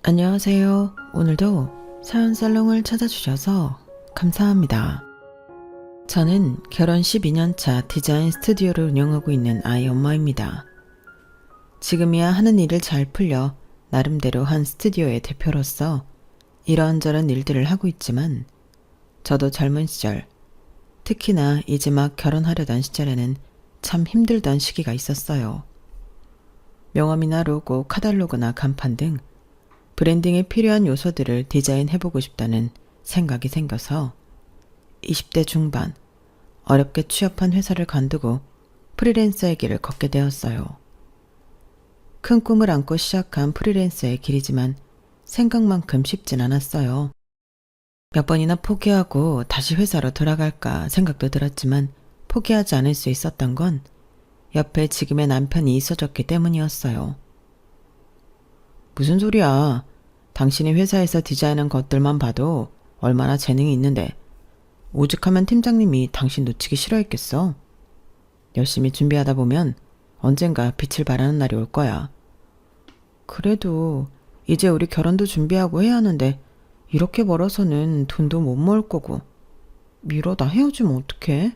안녕하세요. 오늘도 사연살롱을 찾아주셔서 감사합니다. 저는 결혼 12년차 디자인 스튜디오를 운영하고 있는 아이 엄마입니다. 지금이야 하는 일을 잘 풀려 나름대로 한 스튜디오의 대표로서 이런저런 일들을 하고 있지만 저도 젊은 시절, 특히나 이제 막 결혼하려던 시절에는 참 힘들던 시기가 있었어요. 명함이나 로고, 카탈로그나 간판 등 브랜딩에 필요한 요소들을 디자인해보고 싶다는 생각이 생겨서 20대 중반 어렵게 취업한 회사를 관두고 프리랜서의 길을 걷게 되었어요. 큰 꿈을 안고 시작한 프리랜서의 길이지만 생각만큼 쉽진 않았어요. 몇 번이나 포기하고 다시 회사로 돌아갈까 생각도 들었지만 포기하지 않을 수 있었던 건 옆에 지금의 남편이 있어줬기 때문이었어요. 무슨 소리야. 당신이 회사에서 디자인한 것들만 봐도 얼마나 재능이 있는데 오죽하면 팀장님이 당신 놓치기 싫어했겠어. 열심히 준비하다 보면 언젠가 빛을 발하는 날이 올 거야. 그래도 이제 우리 결혼도 준비하고 해야 하는데 이렇게 멀어서는 돈도 못 모을 거고 미뤄다 헤어지면 어떡해?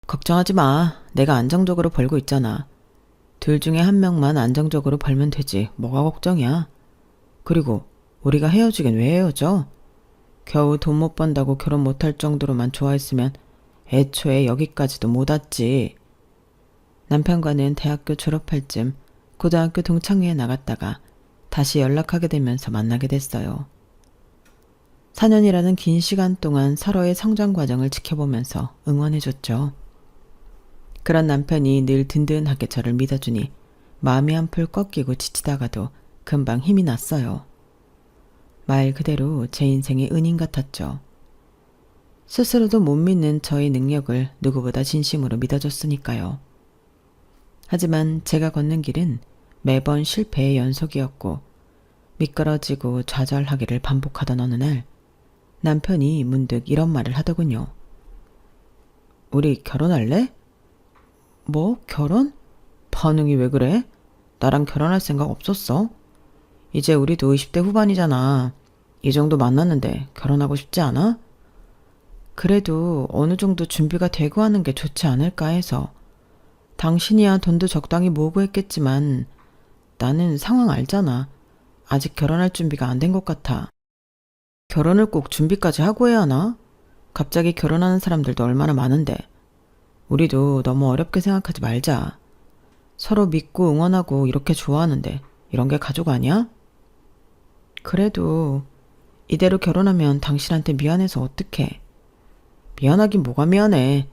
걱정하지 마. 내가 안정적으로 벌고 있잖아. 둘 중에 한 명만 안정적으로 벌면 되지. 뭐가 걱정이야. 그리고 우리가 헤어지긴 왜 헤어져? 겨우 돈 못 번다고 결혼 못할 정도로만 좋아했으면 애초에 여기까지도 못 왔지. 남편과는 대학교 졸업할 쯤 고등학교 동창회에 나갔다가 다시 연락하게 되면서 만나게 됐어요. 4년이라는 긴 시간 동안 서로의 성장 과정을 지켜보면서 응원해줬죠. 그런 남편이 늘 든든하게 저를 믿어주니 마음이 한풀 꺾이고 지치다가도 금방 힘이 났어요. 말 그대로 제 인생의 은인 같았죠. 스스로도 못 믿는 저의 능력을 누구보다 진심으로 믿어줬으니까요. 하지만 제가 걷는 길은 매번 실패의 연속이었고 미끄러지고 좌절하기를 반복하던 어느 날 남편이 문득 이런 말을 하더군요. 우리 결혼할래? 뭐? 결혼? 반응이 왜 그래? 나랑 결혼할 생각 없었어? 이제 우리도 20대 후반이잖아. 이 정도 만났는데 결혼하고 싶지 않아? 그래도 어느 정도 준비가 되고 하는 게 좋지 않을까 해서. 당신이야 돈도 적당히 모으고 했겠지만 나는 상황 알잖아. 아직 결혼할 준비가 안 된 것 같아. 결혼을 꼭 준비까지 하고 해야 하나? 갑자기 결혼하는 사람들도 얼마나 많은데. 우리도 너무 어렵게 생각하지 말자. 서로 믿고 응원하고 이렇게 좋아하는데 이런 게 가족 아니야? 그래도 이대로 결혼하면 당신한테 미안해서 어떡해. 미안하긴 뭐가 미안해.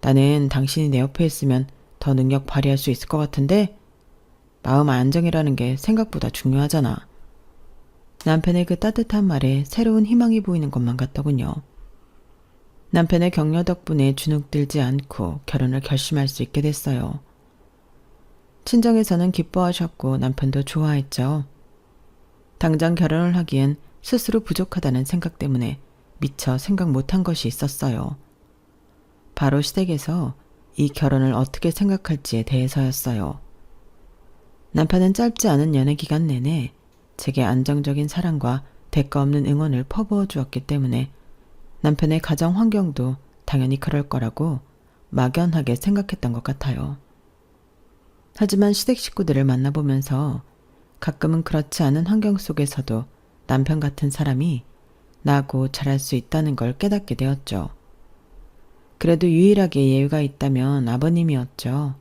나는 당신이 내 옆에 있으면 더 능력 발휘할 수 있을 것 같은데 마음 안정이라는 게 생각보다 중요하잖아. 남편의 그 따뜻한 말에 새로운 희망이 보이는 것만 같더군요. 남편의 격려 덕분에 주눅들지 않고 결혼을 결심할 수 있게 됐어요. 친정에서는 기뻐하셨고 남편도 좋아했죠. 당장 결혼을 하기엔 스스로 부족하다는 생각 때문에 미처 생각 못한 것이 있었어요. 바로 시댁에서 이 결혼을 어떻게 생각할지에 대해서였어요. 남편은 짧지 않은 연애 기간 내내 제게 안정적인 사랑과 대가 없는 응원을 퍼부어 주었기 때문에 남편의 가정 환경도 당연히 그럴 거라고 막연하게 생각했던 것 같아요. 하지만 시댁 식구들을 만나보면서 가끔은 그렇지 않은 환경 속에서도 남편 같은 사람이 나고 잘할 수 있다는 걸 깨닫게 되었죠. 그래도 유일하게 예외가 있다면 아버님이었죠.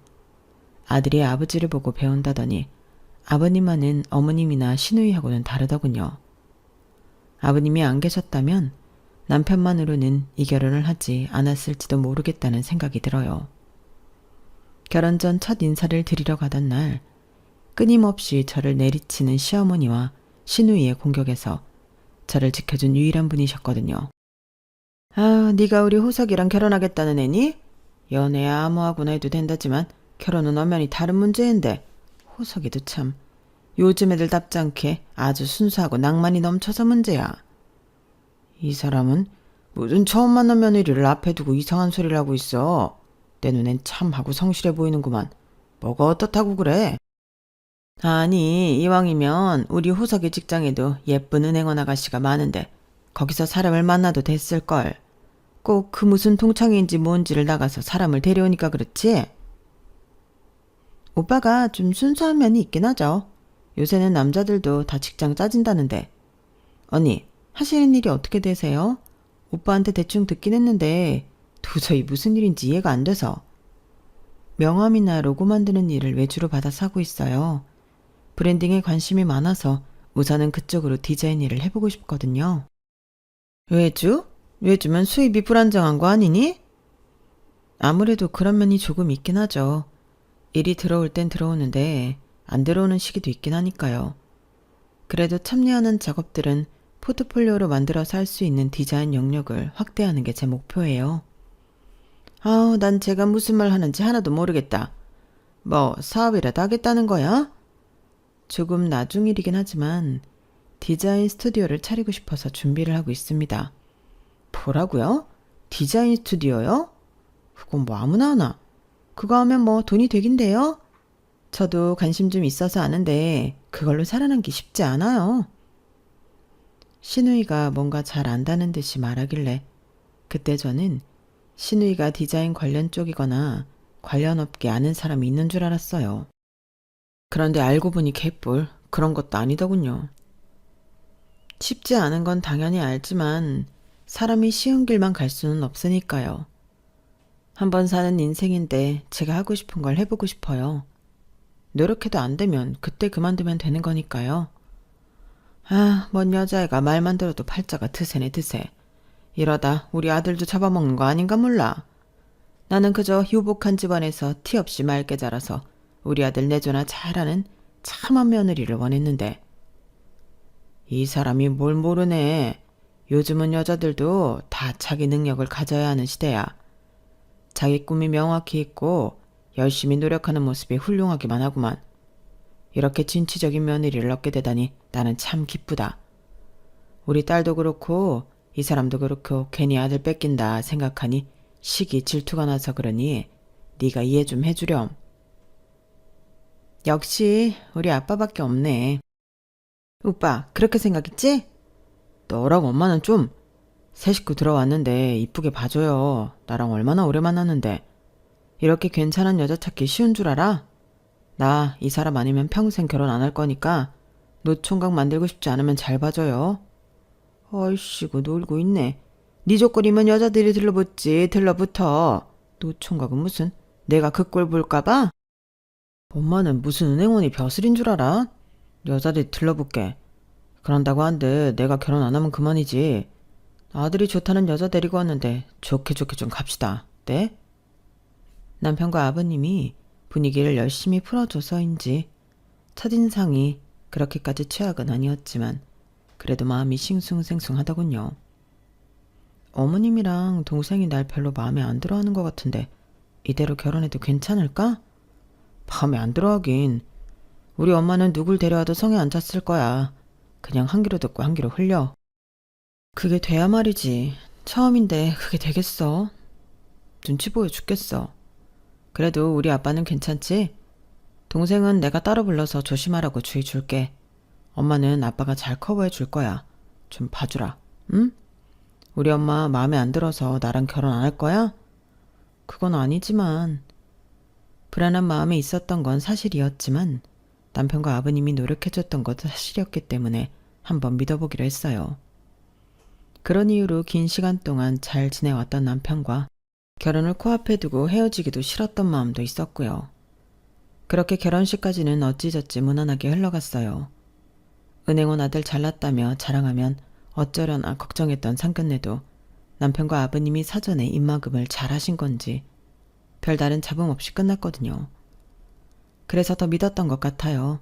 아들이 아버지를 보고 배운다더니 아버님만은 어머님이나 시누이하고는 다르더군요. 아버님이 안 계셨다면 남편만으로는 이 결혼을 하지 않았을지도 모르겠다는 생각이 들어요. 결혼 전 첫 인사를 드리러 가던 날 끊임없이 저를 내리치는 시어머니와 시누이의 공격에서 저를 지켜준 유일한 분이셨거든요. 아, 네가 우리 호석이랑 결혼하겠다는 애니? 연애야 아무하고나 해도 된다지만 결혼은 엄연히 다른 문제인데 호석이도 참 요즘 애들답지 않게 아주 순수하고 낭만이 넘쳐서 문제야. 이 사람은 무슨 처음 만난 며느리를 앞에 두고 이상한 소리를 하고 있어. 내 눈엔 참하고 성실해 보이는구만. 뭐가 어떻다고 그래? 아니, 이왕이면 우리 호석이 직장에도 예쁜 은행원 아가씨가 많은데 거기서 사람을 만나도 됐을걸. 꼭 그 무슨 통창인지 뭔지를 나가서 사람을 데려오니까 그렇지? 오빠가 좀 순수한 면이 있긴 하죠. 요새는 남자들도 다 직장 짜진다는데. 언니, 하시는 일이 어떻게 되세요? 오빠한테 대충 듣긴 했는데 도저히 무슨 일인지 이해가 안 돼서. 명함이나 로고 만드는 일을 외주로 받아서 하고 있어요. 브랜딩에 관심이 많아서 우선은 그쪽으로 디자인 일을 해보고 싶거든요. 외주? 외주면 수입이 불안정한 거 아니니? 아무래도 그런 면이 조금 있긴 하죠. 일이 들어올 땐 들어오는데 안 들어오는 시기도 있긴 하니까요. 그래도 참여하는 작업들은 포트폴리오로 만들어서 할 수 있는 디자인 영역을 확대하는 게 제 목표예요. 아우, 난 제가 무슨 말 하는지 하나도 모르겠다. 뭐 사업이라도 하겠다는 거야? 조금 나중 일이긴 하지만 디자인 스튜디오를 차리고 싶어서 준비를 하고 있습니다. 뭐라고요? 디자인 스튜디오요? 그건 뭐 아무나 하나. 그거 하면 뭐 돈이 되긴 돼요? 저도 관심 좀 있어서 아는데 그걸로 살아남기 쉽지 않아요. 신우이가 뭔가 잘 안다는 듯이 말하길래 그때 저는 신우이가 디자인 관련 쪽이거나 관련 업계 아는 사람이 있는 줄 알았어요. 그런데 알고 보니 개뿔 그런 것도 아니더군요. 쉽지 않은 건 당연히 알지만 사람이 쉬운 길만 갈 수는 없으니까요. 한 번 사는 인생인데 제가 하고 싶은 걸 해보고 싶어요. 노력해도 안 되면 그때 그만두면 되는 거니까요. 아, 뭔 여자애가 말만 들어도 팔자가 드세네 드세. 이러다 우리 아들도 잡아먹는 거 아닌가 몰라. 나는 그저 유복한 집안에서 티 없이 맑게 자라서 우리 아들 내조나 잘하는 참한 며느리를 원했는데 이 사람이 뭘 모르네. 요즘은 여자들도 다 자기 능력을 가져야 하는 시대야. 자기 꿈이 명확히 있고 열심히 노력하는 모습이 훌륭하기만 하구만. 이렇게 진취적인 며느리를 얻게 되다니 나는 참 기쁘다. 우리 딸도 그렇고 이 사람도 그렇고 괜히 아들 뺏긴다 생각하니 시기 질투가 나서 그러니 네가 이해 좀 해주렴. 역시 우리 아빠밖에 없네. 오빠 그렇게 생각했지? 너랑 엄마는 좀 새 식구 들어왔는데 이쁘게 봐줘요. 나랑 얼마나 오래 만났는데. 이렇게 괜찮은 여자 찾기 쉬운 줄 알아? 나 이 사람 아니면 평생 결혼 안 할 거니까 노총각 만들고 싶지 않으면 잘 봐줘요. 아이씨고 놀고 있네. 네 조건이면 여자들이 들러붙지 들러붙어. 노총각은 무슨 내가 그 꼴 볼까봐? 엄마는 무슨 은행원이 벼슬인 줄 알아? 여자들이 들러붙게. 그런다고 한들 내가 결혼 안 하면 그만이지. 아들이 좋다는 여자 데리고 왔는데 좋게 좋게 좀 갑시다. 네? 남편과 아버님이 분위기를 열심히 풀어줘서인지 첫인상이 그렇게까지 최악은 아니었지만 그래도 마음이 싱숭생숭하더군요. 어머님이랑 동생이 날 별로 마음에 안 들어하는 것 같은데 이대로 결혼해도 괜찮을까? 마음에 안 들어하긴. 우리 엄마는 누굴 데려와도 성에 안 찼을 거야. 그냥 한 귀로 듣고 한 귀로 흘려. 그게 돼야 말이지. 처음인데 그게 되겠어? 눈치 보여 죽겠어. 그래도 우리 아빠는 괜찮지? 동생은 내가 따로 불러서 조심하라고 주의 줄게. 엄마는 아빠가 잘 커버해 줄 거야. 좀 봐주라. 응? 우리 엄마 마음에 안 들어서 나랑 결혼 안 할 거야? 그건 아니지만 불안한 마음이 있었던 건 사실이었지만 남편과 아버님이 노력해줬던 것도 사실이었기 때문에 한번 믿어보기로 했어요. 그런 이유로 긴 시간 동안 잘 지내왔던 남편과 결혼을 코앞에 두고 헤어지기도 싫었던 마음도 있었고요. 그렇게 결혼식까지는 어찌저찌 무난하게 흘러갔어요. 은행원 아들 잘났다며 자랑하면 어쩌려나 걱정했던 상견례도 남편과 아버님이 사전에 입막음을 잘 하신 건지 별다른 잡음 없이 끝났거든요. 그래서 더 믿었던 것 같아요.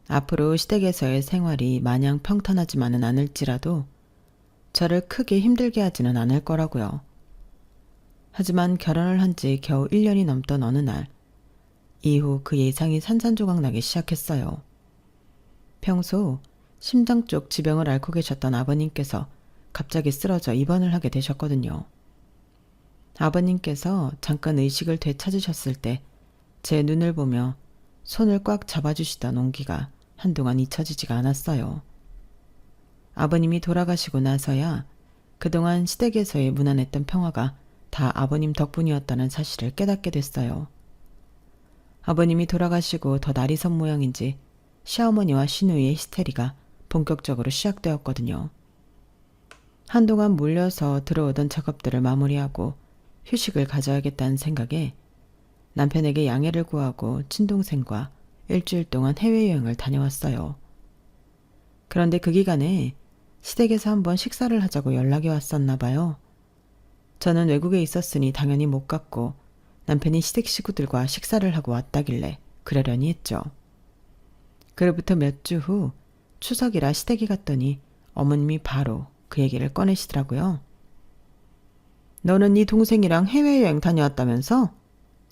앞으로 시댁에서의 생활이 마냥 평탄하지만은 않을지라도 저를 크게 힘들게 하지는 않을 거라고요. 하지만 결혼을 한 지 겨우 1년이 넘던 어느 날 이후 그 예상이 산산조각 나기 시작했어요. 평소 심장 쪽 지병을 앓고 계셨던 아버님께서 갑자기 쓰러져 입원을 하게 되셨거든요. 아버님께서 잠깐 의식을 되찾으셨을 때 제 눈을 보며 손을 꽉 잡아주시던 온기가 한동안 잊혀지지가 않았어요. 아버님이 돌아가시고 나서야 그동안 시댁에서의 무난했던 평화가 다 아버님 덕분이었다는 사실을 깨닫게 됐어요. 아버님이 돌아가시고 더 날이 선 모양인지 시어머니와 시누이의 히스테리가 본격적으로 시작되었거든요. 한동안 몰려서 들어오던 작업들을 마무리하고 휴식을 가져야겠다는 생각에 남편에게 양해를 구하고 친동생과 일주일 동안 해외여행을 다녀왔어요. 그런데 그 기간에 시댁에서 한번 식사를 하자고 연락이 왔었나 봐요. 저는 외국에 있었으니 당연히 못 갔고 남편이 시댁 식구들과 식사를 하고 왔다길래 그러려니 했죠. 그로부터 몇 주 후 추석이라 시댁에 갔더니 어머님이 바로 그 얘기를 꺼내시더라고요. 너는 네 동생이랑 해외여행 다녀왔다면서?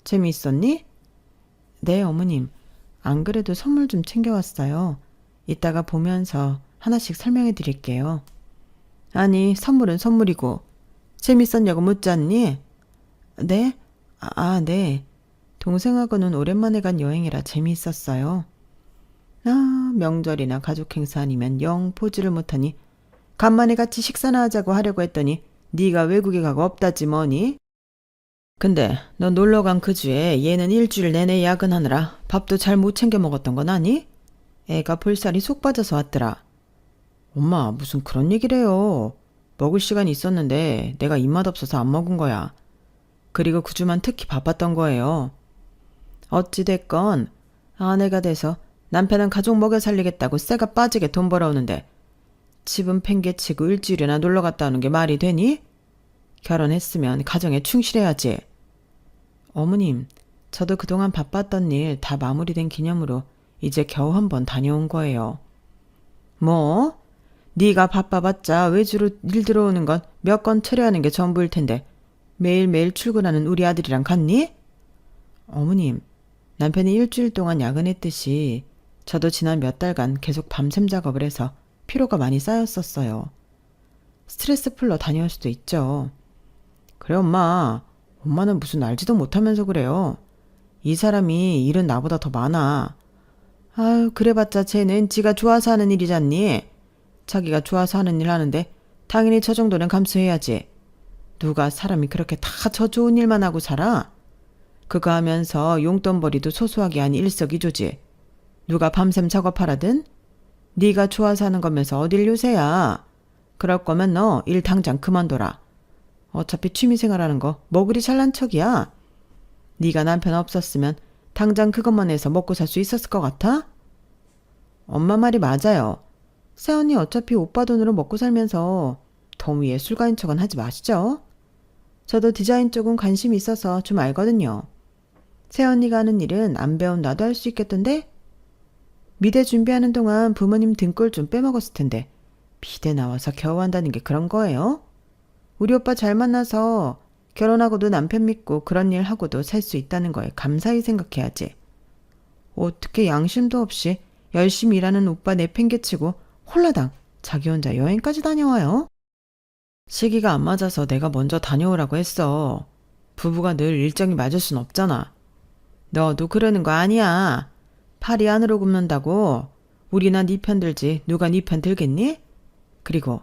재미있었니? 네, 어머님. 안 그래도 선물 좀 챙겨왔어요. 이따가 보면서 하나씩 설명해 드릴게요. 아니, 선물은 선물이고 재밌었냐고 묻지 않니? 네? 네. 동생하고는 오랜만에 간 여행이라 재미있었어요. 명절이나 가족 행사 아니면 영 보지를 못하니 간만에 같이 식사나 하자고 하려고 했더니 네가 외국에 가고 없다지 뭐니? 근데 너 놀러간 그 주에 얘는 일주일 내내 야근하느라 밥도 잘 못 챙겨 먹었던 건 아니? 애가 볼살이 속 빠져서 왔더라. 엄마, 무슨 그런 얘기를 해요. 먹을 시간이 있었는데 내가 입맛 없어서 안 먹은 거야. 그리고 그 주만 특히 바빴던 거예요. 어찌됐건 아내가 돼서 남편은 가족 먹여 살리겠다고 쇠가 빠지게 돈 벌어오는데 집은 팽개치고 일주일이나 놀러 갔다 오는 게 말이 되니? 결혼했으면 가정에 충실해야지. 어머님, 저도 그동안 바빴던 일 다 마무리된 기념으로 이제 겨우 한번 다녀온 거예요. 뭐? 네가 바빠봤자 외주로 일 들어오는 건 몇 건 처리하는 게 전부일 텐데 매일매일 출근하는 우리 아들이랑 같니? 어머님, 남편이 일주일 동안 야근했듯이 저도 지난 몇 달간 계속 밤샘 작업을 해서 피로가 많이 쌓였었어요. 스트레스 풀러 다녀올 수도 있죠. 그래, 엄마. 엄마는 무슨 알지도 못하면서 그래요. 이 사람이 일은 나보다 더 많아. 아유, 그래봤자 쟤는 지가 좋아서 하는 일이잖니. 자기가 좋아서 하는 일 하는데 당연히 저 정도는 감수해야지. 누가 사람이 그렇게 다 저 좋은 일만 하고 살아? 그거 하면서 용돈벌이도 소소하게 하니 일석이조지. 누가 밤샘 작업하라든? 네가 좋아서 하는 거면서 어딜 요새야. 그럴 거면 너 일 당장 그만둬라. 어차피 취미생활하는 거 뭐 그리 잘난 척이야. 네가 남편 없었으면 당장 그것만 해서 먹고 살 수 있었을 것 같아? 엄마 말이 맞아요. 새언니 어차피 오빠 돈으로 먹고 살면서 덤 위에 술가인 척은 하지 마시죠. 저도 디자인 쪽은 관심이 있어서 좀 알거든요. 새언니가 하는 일은 안 배운 나도 할 수 있겠던데? 미대 준비하는 동안 부모님 등골 좀 빼먹었을 텐데 미대 나와서 겨우 한다는 게 그런 거예요? 우리 오빠 잘 만나서 결혼하고도 남편 믿고 그런 일 하고도 살 수 있다는 거에 감사히 생각해야지. 어떻게 양심도 없이 열심히 일하는 오빠 내팽개치고 홀라당 자기 혼자 여행까지 다녀와요? 시기가 안 맞아서 내가 먼저 다녀오라고 했어. 부부가 늘 일정이 맞을 순 없잖아. 너도 그러는 거 아니야. 팔이 안으로 굽는다고 우리나 네 편 들지 누가 네 편 들겠니? 그리고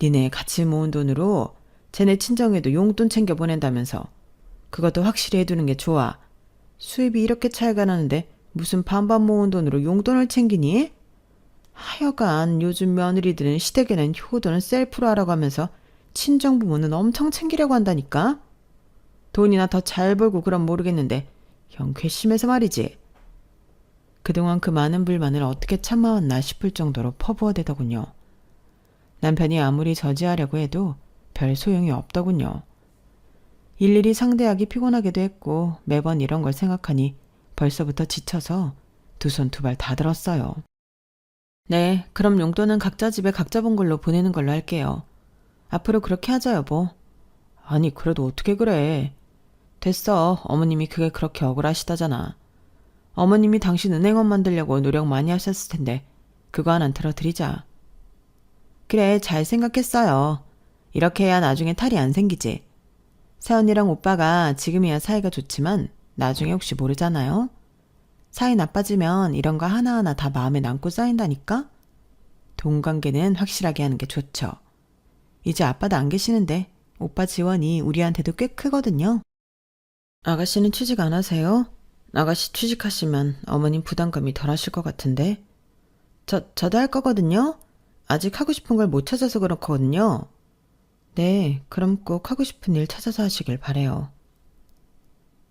니네 같이 모은 돈으로 쟤네 친정에도 용돈 챙겨 보낸다면서. 그것도 확실히 해두는 게 좋아. 수입이 이렇게 차이가 나는데 무슨 반반 모은 돈으로 용돈을 챙기니? 하여간 요즘 며느리들은 시댁에는 효도는 셀프로 하라고 하면서 친정 부모는 엄청 챙기려고 한다니까. 돈이나 더 잘 벌고 그럼 모르겠는데 형 괘씸해서 말이지. 그동안 그 많은 불만을 어떻게 참아왔나 싶을 정도로 퍼부어대더군요. 남편이 아무리 저지하려고 해도 별 소용이 없더군요. 일일이 상대하기 피곤하기도 했고 매번 이런 걸 생각하니 벌써부터 지쳐서 두 손 두 발 다 들었어요. 네, 그럼 용돈은 각자 집에 각자 본 걸로 보내는 걸로 할게요. 앞으로 그렇게 하자, 여보. 아니, 그래도 어떻게 그래. 됐어. 어머님이 그게 그렇게 억울하시다잖아. 어머님이 당신 은행원 만들려고 노력 많이 하셨을 텐데 그거 하나 들어드리자. 그래, 잘 생각했어요. 이렇게 해야 나중에 탈이 안 생기지. 새언니랑 오빠가 지금이야 사이가 좋지만 나중에 혹시 모르잖아요. 사이 나빠지면 이런 거 하나하나 다 마음에 남고 쌓인다니까? 돈 관계는 확실하게 하는 게 좋죠. 이제 아빠도 안 계시는데 오빠 지원이 우리한테도 꽤 크거든요. 아가씨는 취직 안 하세요? 아가씨 취직하시면 어머님 부담감이 덜 하실 것 같은데. 저도 할 거거든요. 아직 하고 싶은 걸 못 찾아서 그렇거든요. 네, 그럼 꼭 하고 싶은 일 찾아서 하시길 바래요.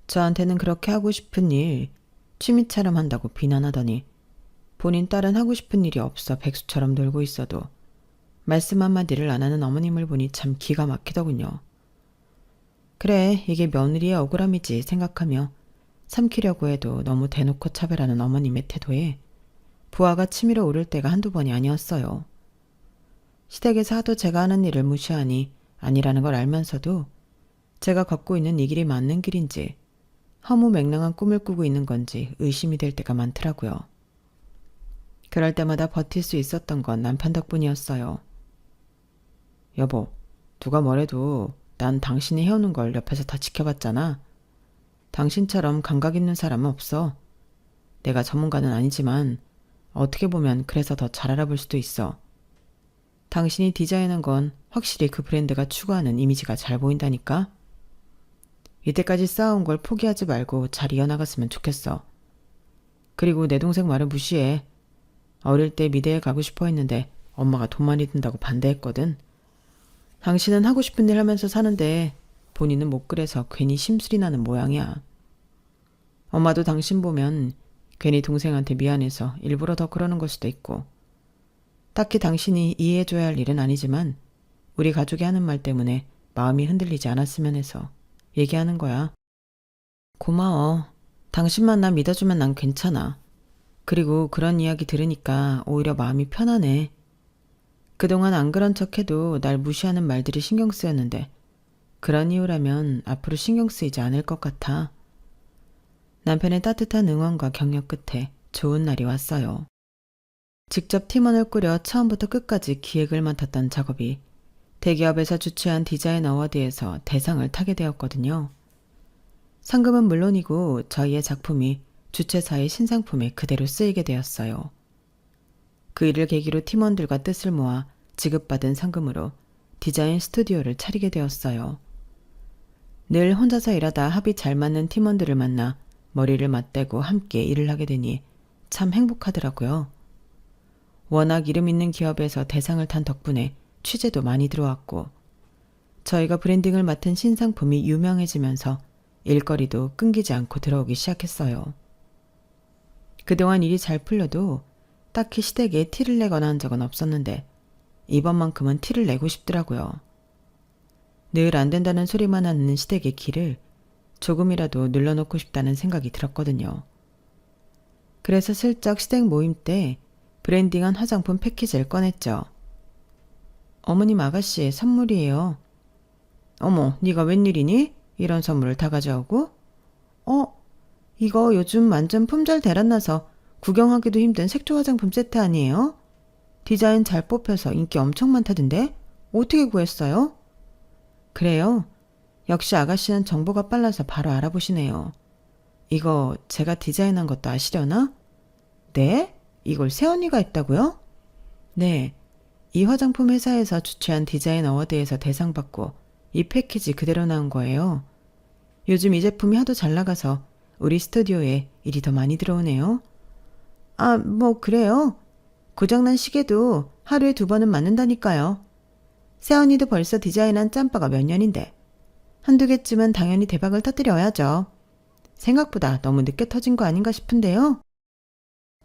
저한테는 그렇게 하고 싶은 일, 취미처럼 한다고 비난하더니 본인 딸은 하고 싶은 일이 없어 백수처럼 놀고 있어도 말씀 한마디를 안 하는 어머님을 보니 참 기가 막히더군요. 그래, 이게 며느리의 억울함이지 생각하며 삼키려고 해도 너무 대놓고 차별하는 어머님의 태도에 부하가 치밀어 오를 때가 한두 번이 아니었어요. 시댁에서 하도 제가 하는 일을 무시하니 아니라는 걸 알면서도 제가 걷고 있는 이 길이 맞는 길인지 허무맹랑한 꿈을 꾸고 있는 건지 의심이 될 때가 많더라고요. 그럴 때마다 버틸 수 있었던 건 남편 덕분이었어요. 여보, 누가 뭐래도 난 당신이 해오는 걸 옆에서 다 지켜봤잖아. 당신처럼 감각 있는 사람은 없어. 내가 전문가는 아니지만 어떻게 보면 그래서 더 잘 알아볼 수도 있어. 당신이 디자인한 건 확실히 그 브랜드가 추구하는 이미지가 잘 보인다니까? 이때까지 쌓아온 걸 포기하지 말고 잘 이어나갔으면 좋겠어. 그리고 내 동생 말을 무시해. 어릴 때 미대에 가고 싶어 했는데 엄마가 돈 많이 든다고 반대했거든. 당신은 하고 싶은 일 하면서 사는데 본인은 못 그래서 괜히 심술이 나는 모양이야. 엄마도 당신 보면 괜히 동생한테 미안해서 일부러 더 그러는 걸 수도 있고. 딱히 당신이 이해해줘야 할 일은 아니지만 우리 가족이 하는 말 때문에 마음이 흔들리지 않았으면 해서 얘기하는 거야. 고마워. 당신만 나 믿어주면 난 괜찮아. 그리고 그런 이야기 들으니까 오히려 마음이 편하네. 그동안 안 그런 척해도 날 무시하는 말들이 신경 쓰였는데 그런 이유라면 앞으로 신경 쓰이지 않을 것 같아. 남편의 따뜻한 응원과 격려 끝에 좋은 날이 왔어요. 직접 팀원을 꾸려 처음부터 끝까지 기획을 맡았던 작업이 대기업에서 주최한 디자인 어워드에서 대상을 타게 되었거든요. 상금은 물론이고 저희의 작품이 주최사의 신상품에 그대로 쓰이게 되었어요. 그 일을 계기로 팀원들과 뜻을 모아 지급받은 상금으로 디자인 스튜디오를 차리게 되었어요. 늘 혼자서 일하다 합이 잘 맞는 팀원들을 만나 머리를 맞대고 함께 일을 하게 되니 참 행복하더라고요. 워낙 이름 있는 기업에서 대상을 탄 덕분에 취재도 많이 들어왔고 저희가 브랜딩을 맡은 신상품이 유명해지면서 일거리도 끊기지 않고 들어오기 시작했어요. 그동안 일이 잘 풀려도 딱히 시댁에 티를 내거나 한 적은 없었는데 이번만큼은 티를 내고 싶더라고요. 늘 안 된다는 소리만 하는 시댁의 기를 조금이라도 눌러놓고 싶다는 생각이 들었거든요. 그래서 슬쩍 시댁 모임 때 브랜딩한 화장품 패키지를 꺼냈죠. 어머님 아가씨의 선물이에요. 어머, 네가 웬일이니? 이런 선물을 다 가져오고? 이거 요즘 완전 품절 대란나서 구경하기도 힘든 색조 화장품 세트 아니에요? 디자인 잘 뽑혀서 인기 엄청 많다던데? 어떻게 구했어요? 그래요? 역시 아가씨는 정보가 빨라서 바로 알아보시네요. 이거 제가 디자인한 것도 아시려나? 네? 이걸 새언니가 했다고요? 네. 이 화장품 회사에서 주최한 디자인 어워드에서 대상 받고 이 패키지 그대로 나온 거예요. 요즘 이 제품이 하도 잘 나가서 우리 스튜디오에 일이 더 많이 들어오네요. 아, 뭐 그래요. 고장난 시계도 하루에 2번은 맞는다니까요. 새언니도 벌써 디자인한 짬바가 몇 년인데 한두 개쯤은 당연히 대박을 터뜨려야죠. 생각보다 너무 늦게 터진 거 아닌가 싶은데요.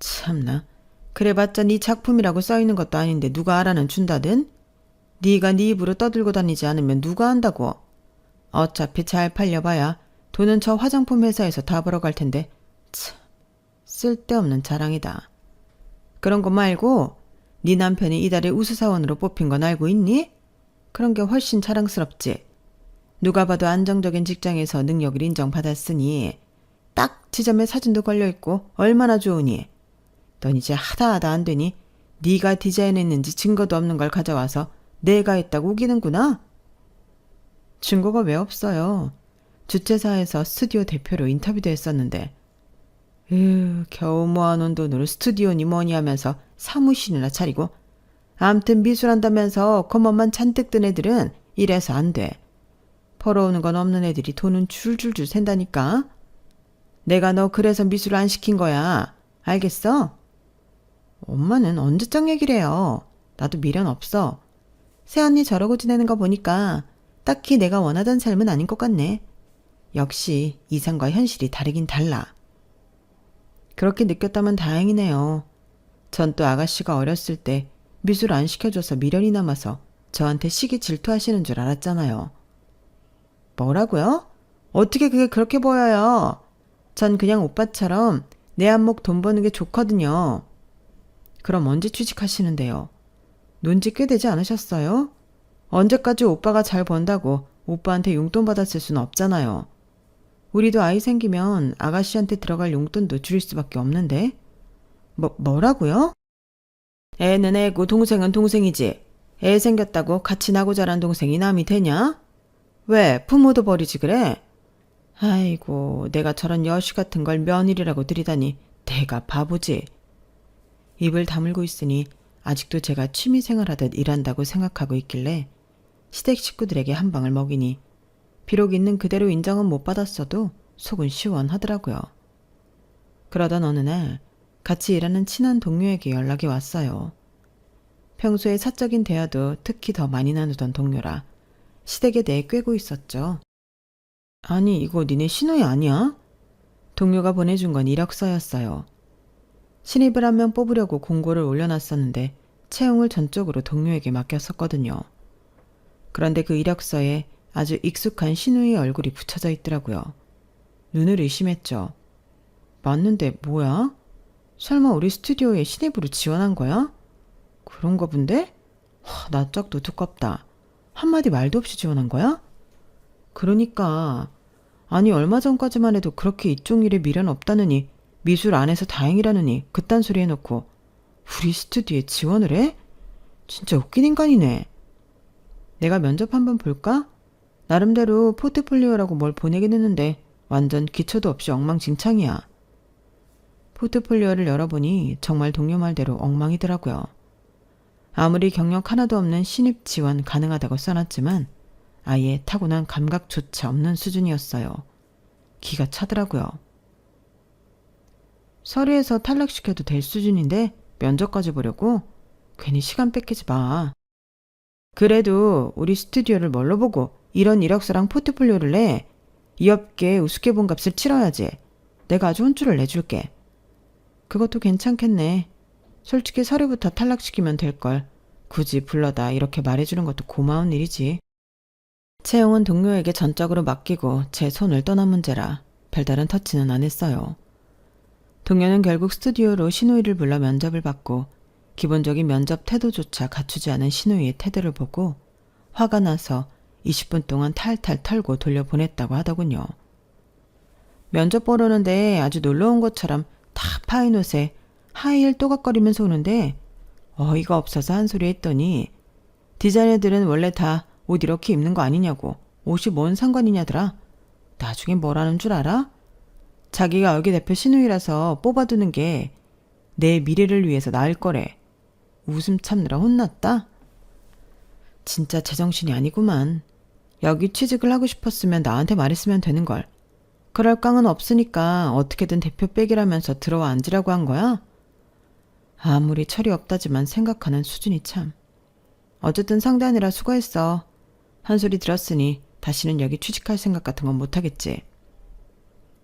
참나. 그래봤자 네 작품이라고 써있는 것도 아닌데 누가 알아는 준다든? 네가 네 입으로 떠들고 다니지 않으면 누가 안다고? 어차피 잘 팔려봐야 돈은 저 화장품 회사에서 다 벌어갈 텐데 참 쓸데없는 자랑이다. 그런 거 말고 네 남편이 이달의 우수사원으로 뽑힌 건 알고 있니? 그런 게 훨씬 자랑스럽지. 누가 봐도 안정적인 직장에서 능력을 인정받았으니 딱 지점에 사진도 걸려있고 얼마나 좋으니. 넌 이제 하다 안 되니 네가 디자인했는지 증거도 없는 걸 가져와서 내가 했다고 우기는구나. 증거가 왜 없어요. 주최사에서 스튜디오 대표로 인터뷰도 했었는데. 겨우 모아놓은 돈으로 스튜디오니 뭐니 하면서 사무실이나 차리고. 암튼 미술한다면서 겉멋만 잔뜩 든 애들은 이래서 안 돼. 벌어오는 건 없는 애들이 돈은 줄줄줄 샌다니까. 내가 너 그래서 미술 안 시킨 거야. 알겠어? 엄마는 언제적 얘기를 해요. 나도 미련 없어. 새언니 저러고 지내는 거 보니까 딱히 내가 원하던 삶은 아닌 것 같네. 역시 이상과 현실이 다르긴 달라. 그렇게 느꼈다면 다행이네요. 전 또 아가씨가 어렸을 때 미술 안 시켜줘서 미련이 남아서 저한테 시기 질투하시는 줄 알았잖아요. 뭐라고요? 어떻게 그게 그렇게 보여요? 전 그냥 오빠처럼 내 안목 돈 버는 게 좋거든요. 그럼 언제 취직하시는데요? 논지 꽤 되지 않으셨어요? 언제까지 오빠가 잘 번다고 오빠한테 용돈 받았을 순 없잖아요. 우리도 아이 생기면 아가씨한테 들어갈 용돈도 줄일 수밖에 없는데. 뭐라고요? 애는 애고 동생은 동생이지. 애 생겼다고 같이 나고 자란 동생이 남이 되냐? 왜 부모도 버리지 그래? 아이고, 내가 저런 여시 같은 걸 며느리라고 들이다니 내가 바보지. 입을 다물고 있으니 아직도 제가 취미생활하듯 일한다고 생각하고 있길래 시댁 식구들에게 한 방을 먹이니 비록 있는 그대로 인정은 못 받았어도 속은 시원하더라고요. 그러던 어느 날 같이 일하는 친한 동료에게 연락이 왔어요. 평소에 사적인 대화도 특히 더 많이 나누던 동료라 시댁에 대해 꿰고 있었죠. 아니, 이거 니네 신우이 아니야? 동료가 보내준 건 이력서였어요. 신입을 한 명 뽑으려고 공고를 올려놨었는데 채용을 전적으로 동료에게 맡겼었거든요. 그런데 그 이력서에 아주 익숙한 신우이의 얼굴이 붙여져 있더라고요. 눈을 의심했죠. 맞는데 뭐야? 설마 우리 스튜디오에 신입으로 지원한 거야? 그런가 본데? 나 짝도 두껍다. 한마디 말도 없이 지원한 거야? 그러니까 아니 얼마 전까지만 해도 그렇게 이쪽 일에 미련 없다느니 미술 안 해서 다행이라느니 그딴 소리 해놓고 우리 스튜디오에 지원을 해? 진짜 웃긴 인간이네. 내가 면접 한번 볼까? 나름대로 포트폴리오라고 뭘 보내긴 했는데 완전 기초도 없이 엉망진창이야. 포트폴리오를 열어보니 정말 동료 말대로 엉망이더라고요. 아무리 경력 하나도 없는 신입 지원 가능하다고 써놨지만 아예 타고난 감각조차 없는 수준이었어요. 기가 차더라고요. 서류에서 탈락시켜도 될 수준인데 면접까지 보려고? 괜히 시간 뺏기지 마. 그래도 우리 스튜디오를 뭘로 보고 이런 이력서랑 포트폴리오를 내? 이 업계에 우습게 본 값을 치러야지. 내가 아주 혼쭐을 내줄게. 그것도 괜찮겠네. 솔직히 서류부터 탈락시키면 될걸. 굳이 불러다 이렇게 말해주는 것도 고마운 일이지. 채용은 동료에게 전적으로 맡기고 제 손을 떠난 문제라 별다른 터치는 안 했어요. 동료는 결국 스튜디오로 신우이를 불러 면접을 받고 기본적인 면접 태도조차 갖추지 않은 신우이의 태도를 보고 화가 나서 20분 동안 탈탈 털고 돌려보냈다고 하더군요. 면접 보러 오는데 아주 놀러온 것처럼 다 파인 옷에 하이힐 또각거리면서 오는데 어이가 없어서 한 소리 했더니 디자이너들은 원래 다 옷 이렇게 입는 거 아니냐고. 옷이 뭔 상관이냐더라. 나중에 뭐라는 줄 알아? 자기가 여기 대표 신우이라서 뽑아두는 게 내 미래를 위해서 나을 거래. 웃음 참느라 혼났다? 진짜 제정신이 아니구만. 여기 취직을 하고 싶었으면 나한테 말했으면 되는걸. 그럴 깡은 없으니까 어떻게든 대표 빼기라면서 들어와 앉으라고 한 거야? 아무리 철이 없다지만 생각하는 수준이 참. 어쨌든 상대하느라 수고했어. 한 소리 들었으니 다시는 여기 취직할 생각 같은 건 못하겠지.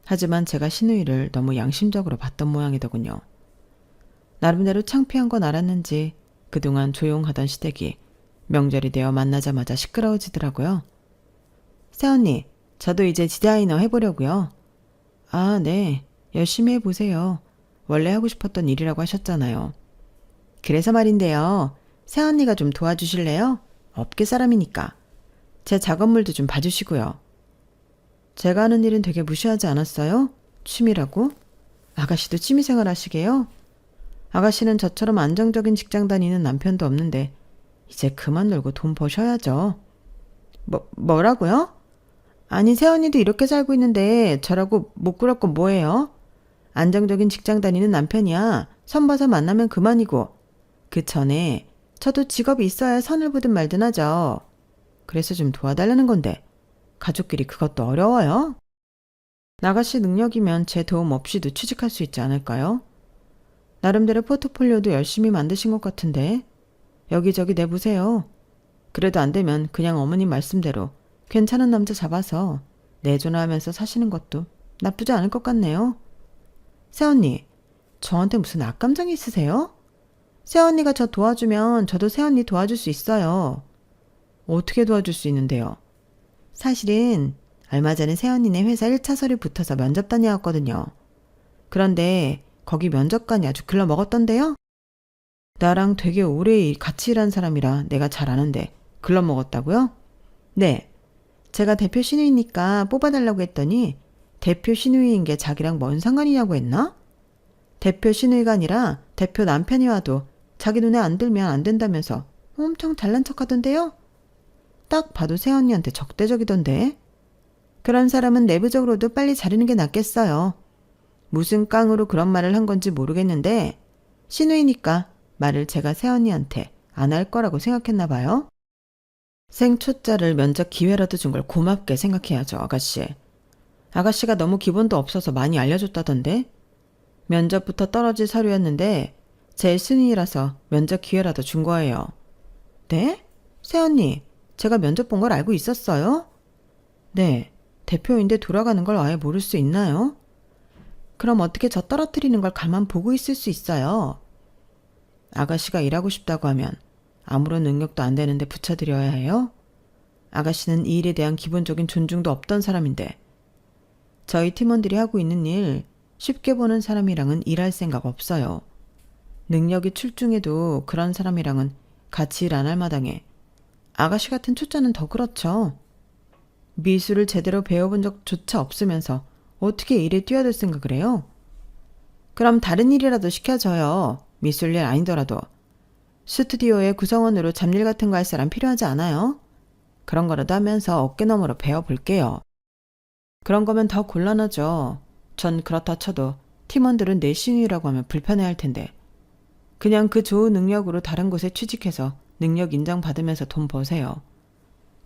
하지만 제가 신우이를 너무 양심적으로 봤던 모양이더군요. 나름대로 창피한 건 알았는지 그동안 조용하던 시댁이 명절이 되어 만나자마자 시끄러워지더라고요. 새언니, 저도 이제 디자이너 해보려고요. 아, 네. 열심히 해보세요. 원래 하고 싶었던 일이라고 하셨잖아요. 그래서 말인데요. 새언니가 좀 도와주실래요? 업계 사람이니까. 제 작업물도 좀 봐주시고요. 제가 하는 일은 되게 무시하지 않았어요? 취미라고? 아가씨도 취미생활 하시게요? 아가씨는 저처럼 안정적인 직장 다니는 남편도 없는데 이제 그만 놀고 돈 버셔야죠. 뭐라고요? 아니 새언니도 이렇게 살고 있는데 저라고 못 그럴 건 뭐예요? 안정적인 직장 다니는 남편이야. 선 봐서 만나면 그만이고. 그 전에 저도 직업이 있어야 선을 보든 말든 하죠. 그래서 좀 도와달라는 건데 가족끼리 그것도 어려워요? 아가씨 능력이면 제 도움 없이도 취직할 수 있지 않을까요? 나름대로 포트폴리오도 열심히 만드신 것 같은데 여기저기 내보세요. 그래도 안 되면 그냥 어머님 말씀대로 괜찮은 남자 잡아서 내조나하면서 사시는 것도 나쁘지 않을 것 같네요. 새언니, 저한테 무슨 악감정이 있으세요? 새언니가 저 도와주면 저도 새언니 도와줄 수 있어요. 어떻게 도와줄 수 있는데요? 사실은 얼마 전에 새언니네 회사 1차 서류 붙어서 면접 다녀왔거든요. 그런데 거기 면접관이 아주 글러먹었던데요? 나랑 되게 오래 같이 일한 사람이라 내가 잘 아는데 글러먹었다고요? 네. 제가 대표 신우이니까 뽑아달라고 했더니 대표 신우이인 게 자기랑 뭔 상관이냐고 했나? 대표 신우이가 아니라 대표 남편이 와도 자기 눈에 안 들면 안 된다면서 엄청 잘난 척하던데요? 딱 봐도 새언니한테 적대적이던데. 그런 사람은 내부적으로도 빨리 자르는 게 낫겠어요. 무슨 깡으로 그런 말을 한 건지 모르겠는데 신우이니까 말을 제가 새언니한테 안 할 거라고 생각했나 봐요. 생초짜를 면접 기회라도 준 걸 고맙게 생각해야죠, 아가씨. 아가씨가 너무 기본도 없어서 많이 알려줬다던데. 면접부터 떨어질 서류였는데 제 순위라서 면접 기회라도 준 거예요. 네? 새언니, 제가 면접 본 걸 알고 있었어요? 네, 대표인데 돌아가는 걸 아예 모를 수 있나요? 그럼 어떻게 저 떨어뜨리는 걸 가만 보고 있을 수 있어요? 아가씨가 일하고 싶다고 하면 아무런 능력도 안 되는데 붙여드려야 해요? 아가씨는 이 일에 대한 기본적인 존중도 없던 사람인데 저희 팀원들이 하고 있는 일 쉽게 보는 사람이랑은 일할 생각 없어요. 능력이 출중해도 그런 사람이랑은 같이 일 안 할 마당에 아가씨 같은 초짜는 더 그렇죠. 미술을 제대로 배워본 적조차 없으면서 어떻게 일에 뛰어들 생각을 해요? 그럼 다른 일이라도 시켜줘요. 미술 일 아니더라도. 스튜디오의 구성원으로 잡일 같은 거 할 사람 필요하지 않아요? 그런 거라도 하면서 어깨너머로 배워볼게요. 그런 거면 더 곤란하죠. 전 그렇다 쳐도 팀원들은 내 신우이라고 하면 불편해할 텐데. 그냥 그 좋은 능력으로 다른 곳에 취직해서 능력 인정받으면서 돈 버세요.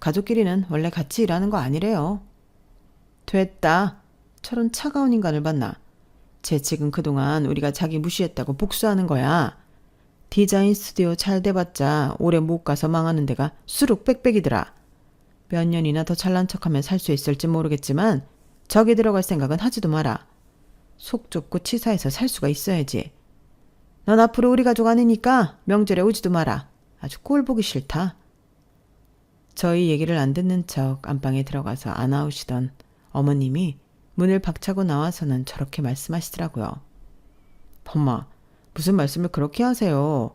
가족끼리는 원래 같이 일하는 거 아니래요. 됐다. 저런 차가운 인간을 봤나. 쟤 지금 그동안 우리가 자기 무시했다고 복수하는 거야. 디자인 스튜디오 잘 돼봤자 오래 못 가서 망하는 데가 수룩 빽빽이더라. 몇 년이나 더 잘난 척하면 살 수 있을지 모르겠지만 저기 들어갈 생각은 하지도 마라. 속 좁고 치사해서 살 수가 있어야지. 넌 앞으로 우리 가족 아니니까 명절에 오지도 마라. 아주 꼴 보기 싫다. 저희 얘기를 안 듣는 척 안방에 들어가서 안 나오시던 어머님이 문을 박차고 나와서는 저렇게 말씀하시더라고요. 엄마, 무슨 말씀을 그렇게 하세요.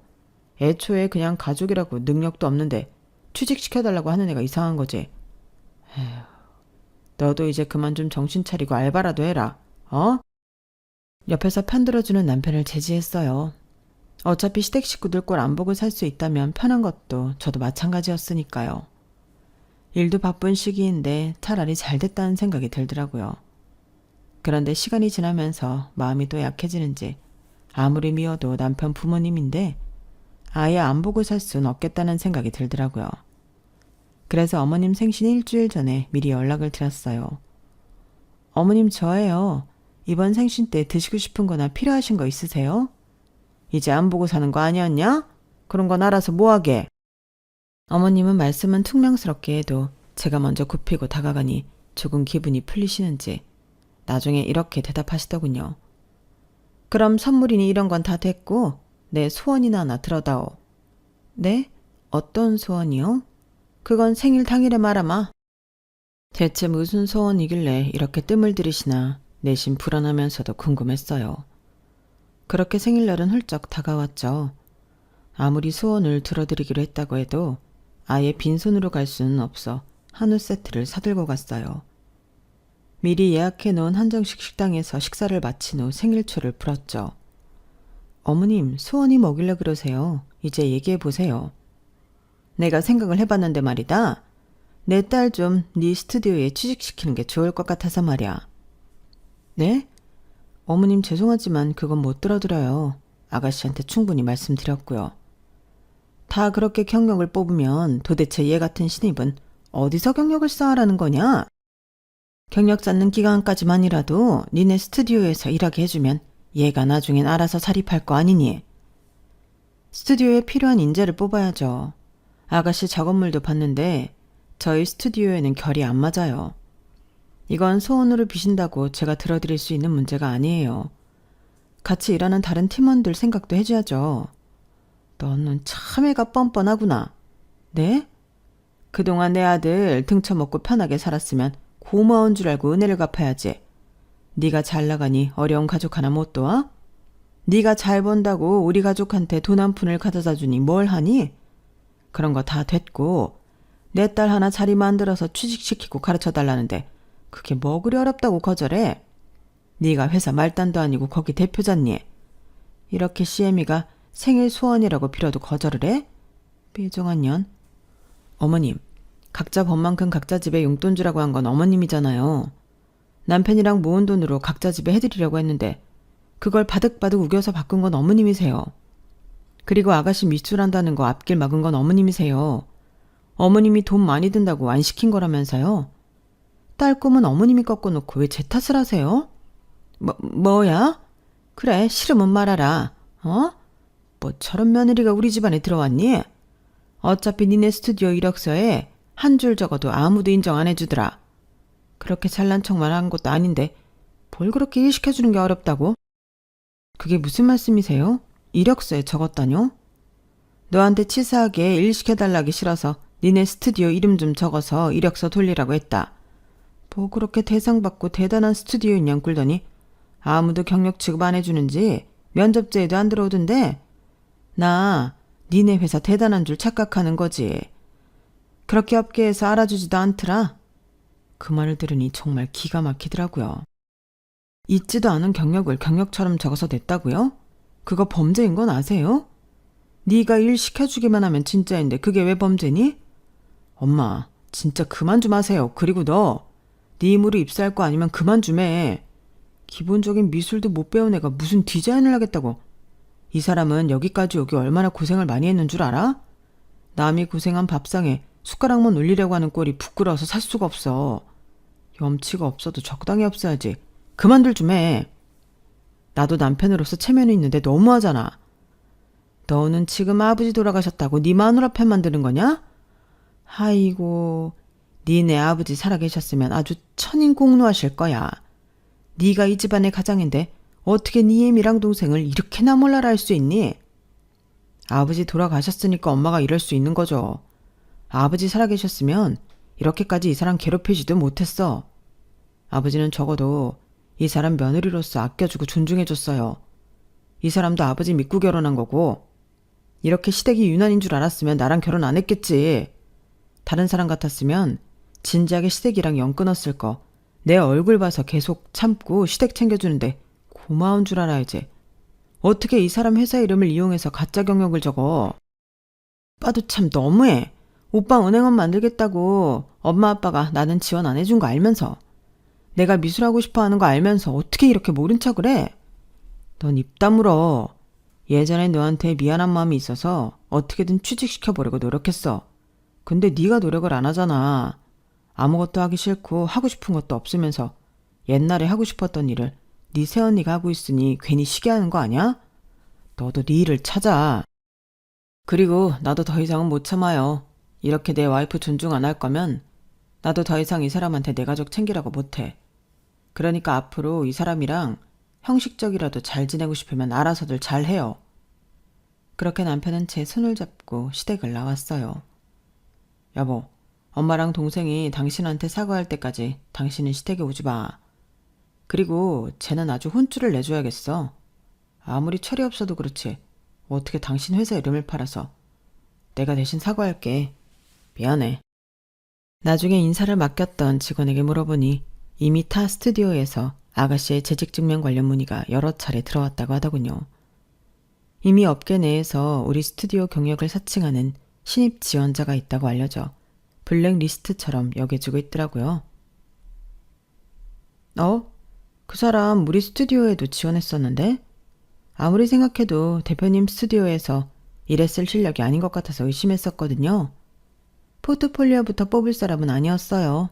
애초에 그냥 가족이라고 능력도 없는데 취직시켜달라고 하는 애가 이상한 거지. 에휴, 너도 이제 그만 좀 정신 차리고 알바라도 해라. 어? 옆에서 편들어주는 남편을 제지했어요. 어차피 시댁 식구들 꼴 안 보고 살 수 있다면 편한 것도 저도 마찬가지였으니까요. 일도 바쁜 시기인데 차라리 잘 됐다는 생각이 들더라고요. 그런데 시간이 지나면서 마음이 또 약해지는지 아무리 미워도 남편 부모님인데 아예 안 보고 살 순 없겠다는 생각이 들더라고요. 그래서 어머님 생신 일주일 전에 미리 연락을 드렸어요. 어머님 저예요. 이번 생신 때 드시고 싶은 거나 필요하신 거 있으세요? 이제 안 보고 사는 거 아니었냐? 그런 건 알아서 뭐하게. 어머님은 말씀은 퉁명스럽게 해도 제가 먼저 굽히고 다가가니 조금 기분이 풀리시는지 나중에 이렇게 대답하시더군요. 그럼 선물이니 이런 건 다 됐고 내 소원이나 하나 들어다오. 네? 어떤 소원이요? 그건 생일 당일에 말아마. 대체 무슨 소원이길래 이렇게 뜸을 들이시나 내심 불안하면서도 궁금했어요. 그렇게 생일날은 훌쩍 다가왔죠. 아무리 소원을 들어드리기로 했다고 해도 아예 빈손으로 갈 수는 없어 한우 세트를 사들고 갔어요. 미리 예약해 놓은 한정식 식당에서 식사를 마친 후 생일초를 불었죠. 어머님, 소원이 뭐길래 그러세요? 이제 얘기해 보세요. 내가 생각을 해봤는데 말이다. 내 딸 좀 네 스튜디오에 취직시키는 게 좋을 것 같아서 말이야. 네? 어머님 죄송하지만 그건 못 들어드려요. 아가씨한테 충분히 말씀드렸고요. 다 그렇게 경력을 뽑으면 도대체 얘 같은 신입은 어디서 경력을 쌓아라는 거냐? 경력 쌓는 기간까지만이라도 니네 스튜디오에서 일하게 해주면 얘가 나중엔 알아서 자립할 거 아니니? 스튜디오에 필요한 인재를 뽑아야죠. 아가씨 작업물도 봤는데 저희 스튜디오에는 결이 안 맞아요. 이건 소원으로 비신다고 제가 들어드릴 수 있는 문제가 아니에요. 같이 일하는 다른 팀원들 생각도 해줘야죠. 너는 참 애가 뻔뻔하구나. 네? 그동안 내 아들 등쳐먹고 편하게 살았으면 고마운 줄 알고 은혜를 갚아야지. 네가 잘 나가니 어려운 가족 하나 못 도와? 네가 잘 번다고 우리 가족한테 돈 한 푼을 가져다 주니 뭘 하니? 그런 거 다 됐고 내 딸 하나 자리 만들어서 취직시키고 가르쳐달라는데 그게 뭐 그리 어렵다고 거절해? 네가 회사 말단도 아니고 거기 대표잖니. 이렇게 CM이가 생일 소원이라고 빌어도 거절을 해? 삐종한 년. 어머님, 각자 번만큼 각자 집에 용돈 주라고 한 건 어머님이잖아요. 남편이랑 모은 돈으로 각자 집에 해드리려고 했는데 그걸 바득바득 우겨서 바꾼 건 어머님이세요. 그리고 아가씨 미술한다는 거 앞길 막은 건 어머님이세요. 어머님이 돈 많이 든다고 안 시킨 거라면서요. 딸 꿈은 어머님이 꺾어놓고 왜 제 탓을 하세요? 뭐야? 그래, 싫으면 말하라. 어? 뭐 저런 며느리가 우리 집안에 들어왔니? 어차피 니네 스튜디오 이력서에 한 줄 적어도 아무도 인정 안 해주더라. 그렇게 잘난 척만 한 것도 아닌데 뭘 그렇게 일 시켜주는 게 어렵다고? 그게 무슨 말씀이세요? 이력서에 적었다뇨? 너한테 치사하게 일 시켜달라기 싫어서 니네 스튜디오 이름 좀 적어서 이력서 돌리라고 했다. 뭐 그렇게 대상받고 대단한 스튜디오인 양 굴더니 아무도 경력 취급 안 해주는지 면접제에도 안 들어오던데 나 니네 회사 대단한 줄 착각하는 거지. 그렇게 업계에서 알아주지도 않더라. 그 말을 들으니 정말 기가 막히더라고요. 있지도 않은 경력을 경력처럼 적어서 냈다고요? 그거 범죄인 건 아세요? 네가 일 시켜주기만 하면 진짜인데 그게 왜 범죄니? 엄마, 진짜 그만 좀 하세요. 그리고 너, 네 힘으로 입사할 거 아니면 그만 좀 해. 기본적인 미술도 못 배운 애가 무슨 디자인을 하겠다고. 이 사람은 여기까지 오기 얼마나 고생을 많이 했는 줄 알아? 남이 고생한 밥상에 숟가락만 올리려고 하는 꼴이 부끄러워서 살 수가 없어. 염치가 없어도 적당히 없어야지. 그만들 좀 해. 나도 남편으로서 체면이 있는데 너무하잖아. 너는 지금 아버지 돌아가셨다고 네 마누라 편 만드는 거냐? 아이고, 니네 아버지 살아계셨으면 아주 천인공노하실 거야. 네가 이 집안의 가장인데 어떻게 네 애미랑 동생을 이렇게나 몰라라 할 수 있니? 아버지 돌아가셨으니까 엄마가 이럴 수 있는 거죠. 아버지 살아계셨으면 이렇게까지 이 사람 괴롭히지도 못했어. 아버지는 적어도 이 사람 며느리로서 아껴주고 존중해줬어요. 이 사람도 아버지 믿고 결혼한 거고 이렇게 시댁이 유난인 줄 알았으면 나랑 결혼 안 했겠지. 다른 사람 같았으면 진작에 시댁이랑 연 끊었을 거. 내 얼굴 봐서 계속 참고 시댁 챙겨주는데 고마운 줄 알아야지. 어떻게 이 사람 회사 이름을 이용해서 가짜 경력을 적어. 오빠도 참 너무해. 오빠 은행원 만들겠다고 엄마 아빠가 나는 지원 안 해준 거 알면서 내가 미술하고 싶어 하는 거 알면서 어떻게 이렇게 모른 척을 해? 넌 입 다물어. 예전에 너한테 미안한 마음이 있어서 어떻게든 취직시켜보려고 노력했어. 근데 네가 노력을 안 하잖아. 아무것도 하기 싫고 하고 싶은 것도 없으면서 옛날에 하고 싶었던 일을 네 새언니가 하고 있으니 괜히 시기하는 거 아니야? 너도 네 일을 찾아. 그리고 나도 더 이상은 못 참아요. 이렇게 내 와이프 존중 안 할 거면 나도 더 이상 이 사람한테 내 가족 챙기라고 못해. 그러니까 앞으로 이 사람이랑 형식적이라도 잘 지내고 싶으면 알아서들 잘 해요. 그렇게 남편은 제 손을 잡고 시댁을 나왔어요. 여보, 엄마랑 동생이 당신한테 사과할 때까지 당신은 시댁에 오지 마. 그리고 쟤는 아주 혼쭐을 내줘야겠어. 아무리 철이 없어도 그렇지. 어떻게 당신 회사 이름을 팔아서. 내가 대신 사과할게. 미안해. 나중에 인사를 맡겼던 직원에게 물어보니 이미 타 스튜디오에서 아가씨의 재직증명 관련 문의가 여러 차례 들어왔다고 하더군요. 이미 업계 내에서 우리 스튜디오 경력을 사칭하는 신입 지원자가 있다고 알려져 블랙리스트처럼 여겨지고 있더라고요. 그 사람 우리 스튜디오에도 지원했었는데? 아무리 생각해도 대표님 스튜디오에서 일했을 실력이 아닌 것 같아서 의심했었거든요. 포트폴리오부터 뽑을 사람은 아니었어요.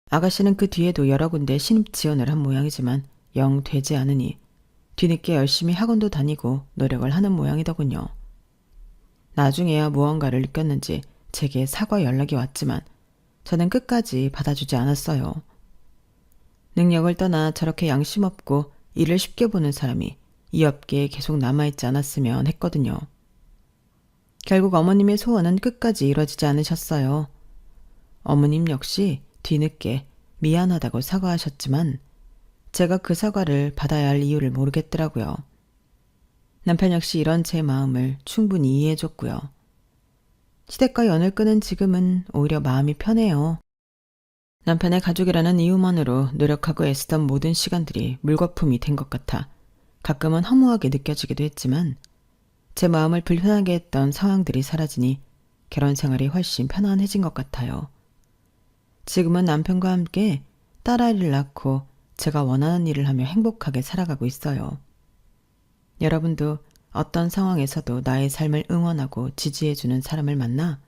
아가씨는 그 뒤에도 여러 군데 신입 지원을 한 모양이지만 영 되지 않으니 뒤늦게 열심히 학원도 다니고 노력을 하는 모양이더군요. 나중에야 무언가를 느꼈는지 제게 사과 연락이 왔지만 저는 끝까지 받아주지 않았어요. 능력을 떠나 저렇게 양심 없고 일을 쉽게 보는 사람이 이 업계에 계속 남아있지 않았으면 했거든요. 결국 어머님의 소원은 끝까지 이뤄지지 않으셨어요. 어머님 역시 뒤늦게 미안하다고 사과하셨지만 제가 그 사과를 받아야 할 이유를 모르겠더라고요. 남편 역시 이런 제 마음을 충분히 이해해줬고요. 시댁과 연을 끊은 지금은 오히려 마음이 편해요. 남편의 가족이라는 이유만으로 노력하고 애쓰던 모든 시간들이 물거품이 된 것 같아 가끔은 허무하게 느껴지기도 했지만 제 마음을 불편하게 했던 상황들이 사라지니 결혼 생활이 훨씬 편안해진 것 같아요. 지금은 남편과 함께 딸아이를 낳고 제가 원하는 일을 하며 행복하게 살아가고 있어요. 여러분도 어떤 상황에서도 나의 삶을 응원하고 지지해주는 사람을 만나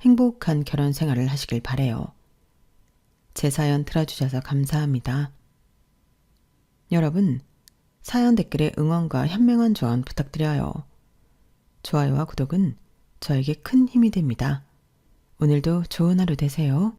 행복한 결혼 생활을 하시길 바래요. 제 사연 들어주셔서 감사합니다. 여러분, 사연 댓글에 응원과 현명한 조언 부탁드려요. 좋아요와 구독은 저에게 큰 힘이 됩니다. 오늘도 좋은 하루 되세요.